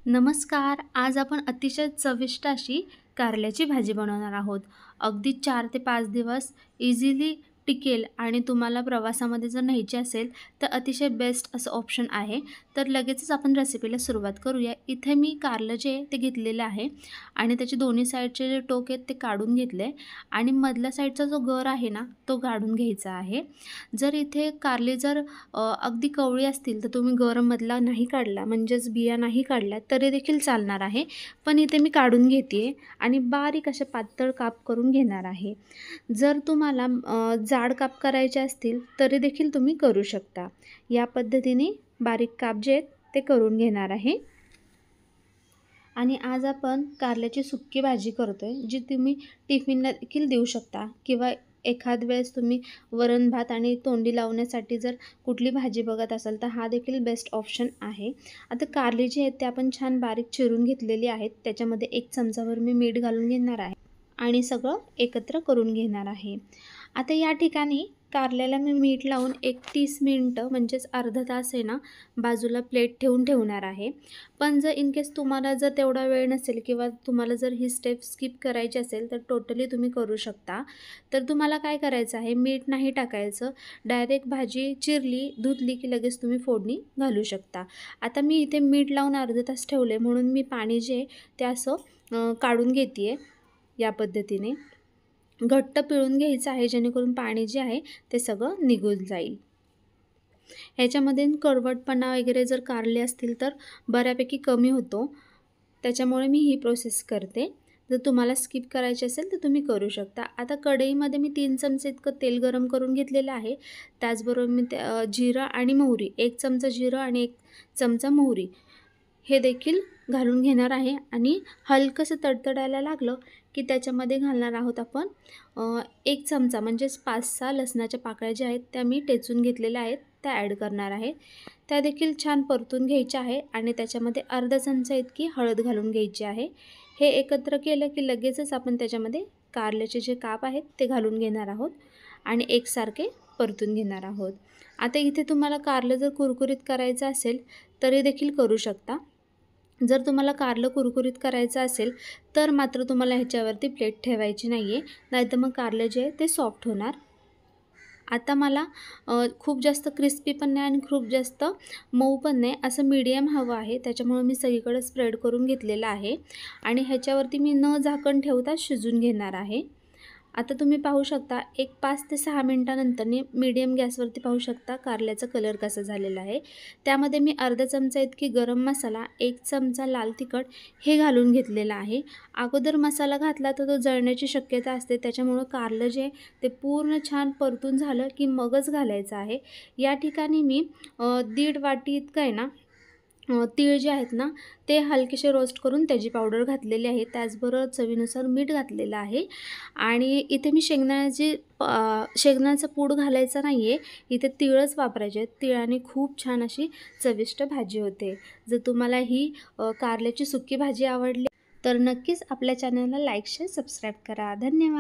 नमस्कार. आज आपण अतिशय चविष्ट अशी कारल्याची भाजी बनवणार आहोत. अगदी 4 ते 5 दिवस इझिली टिकेल आणि तुम्हाला प्रवासामध्ये जर न्यायची असेल तर अतिशय बेस्ट असं ऑप्शन आहे. तर लगेचच आपण रेसिपीला सुरुवात करूया. इथे मी कारलं जे आहे ते घेतलेलं आहे आणि त्याचे दोन्ही साईडचे जे टोक आहेत ते काढून घेतले आणि मधल्या साईडचा जो गर आहे ना तो काढून घ्यायचा आहे. जर इथे कारले जर अगदी कवळी असतील तर तुम्ही गरमधला नाही काढला म्हणजेच बिया नाही काढल्या तरी देखील चालणार आहे. पण इथे मी काढून घेते आणि बारीक असे पातळ काप करून घेणार आहे. जर तुम्हाला जाड काप करायचे असतील तरी देखील तुम्ही करू शकता. या पद्धतीने बारीक काप जे आहेत ते करून घेणार आहे. आणि आज आपण कारल्याची सुक्की भाजी करतोय, जी तुम्ही टिफिनला देखील देऊ शकता किंवा एखाद वेळेस तुम्ही वरण भात आणि तोंडी लावण्यासाठी जर कुठली भाजी बघत असाल तर हा देखील बेस्ट ऑप्शन आहे. आता कारली जी आहेत ते आपण छान बारीक चिरून घेतलेली आहेत. त्याच्यामध्ये 1 चमचाभर मी मीठ घालून घेणार आहे आणि सगळं एकत्र करून घेणार आहे. आता या ठिकाणी कारल्याला मी मीठ लावून एक 30 मिनिटं म्हणजेच अर्धा तास आहे ना बाजूला प्लेट ठेवणार आहे. पण जर इन केस तुम्हाला जर तेवढा वेळ नसेल किंवा तुम्हाला जर ही स्टेप स्किप करायची असेल तर टोटली तुम्ही करू शकता. तर तुम्हाला काय करायचं आहे, मीठ नाही टाकायचं. डायरेक्ट भाजी चिरली, धुतली की लगेच तुम्ही फोडणी घालू शकता. आता मी इथे मीठ लावून अर्धा तास ठेवले म्हणून मी पाणी जे ते असं काढून घेते आहे. या पद्धतीने घट्ट पिळून घ्यायचं आहे जेणेकरून पाणी जे आहे ते सगळं निघून जाईल. ह्याच्यामध्ये कडवटपणा वगैरे जर कारले असतील तर बऱ्यापैकी कमी होतो. त्याच्यामुळे मी ही प्रोसेस करते. जर तुम्हाला स्किप करायची असेल तर तुम्ही करू शकता. आता कढईमध्ये मी 3 चमचे इतकं तेल गरम करून घेतलेलं आहे. त्याचबरोबर मी जिरं आणि मोहरी 1 चमचा जिरं आणि 1 चमचा मोहरी हे देखील घालून घेणार आहे आणि हलकंसं तडतडायला लागलं की त्याच्यामध्ये घालणार आहोत आपण 1 चमचा म्हणजेच 5-6 लसणाच्या पाकळ्या ज्या आहेत त्या मी टेचून घेतलेल्या आहेत त्या ॲड करणार आहे. त्या देखील छान परतून घ्यायच्या आहे आणि त्याच्यामध्ये अर्धा चमचा इतकी हळद घालून घ्यायची आहे. हे एकत्र केलं की लगेचच आपण त्याच्यामध्ये कारल्याचे जे काप आहेत ते घालून घेणार आहोत आणि एकसारखे परतून घेणार आहोत. आता इथे तुम्हाला कारलं जर कुरकुरीत करायचं असेल तरी देखील करू शकता. जर तुम्हाला कारलं कुरकुरीत करायचं असेल तर मात्र तुम्हाला ह्याच्यावरती प्लेट ठेवायची नाही आहे, नाहीतर मग कारलं जे आहे ते सॉफ्ट होणार. आता मला खूप जास्त क्रिस्पी पण नाही आणि खूप जास्त मऊ पण नाही, असं मीडियम हवं आहे. त्याच्यामुळे मी सगळीकडे स्प्रेड करून घेतलेलं आहे आणि ह्याच्यावरती मी न झाकण ठेवता शिजून घेणार आहे. आता तुम्ही पाहू शकता एक 5 ते 6 मिनिटानंतरनी मीडियम गॅसवरती पाहू शकता कारल्याचा कलर कसा झालेला आहे. त्यामध्ये मी अर्धा चमचा इतकी गरम मसाला, 1 चमचा लाल तिखट हे घालून घेतलेला आहे. अगोदर मसाला घातला तर तो जळण्याची शक्यता असते. त्याच्यामुळं कारलं जे ते पूर्ण छान परतून झालं की मगच घालायचं आहे. या ठिकाणी मी 1.5 वाटी इतकं आहे ना तीळ जे आहेत ना ते हलकेसे रोस्ट करून त्याची पावडर घातलेली आहे. त्याचबरोबर चवीनुसार मीठ घातलेलं आहे आणि इथे मी शेंगदाण्याचं पूड घालायचं नाही आहे. इथे तीळच वापरायचे आहेत. तिळाने खूप छान अशी चविष्ट भाजी होते. जर तुम्हाला ही कारल्याची सुकी भाजी आवडली तर नक्कीच आपल्या चॅनलला लाईक, शेअर, सबस्क्राईब करा. धन्यवाद.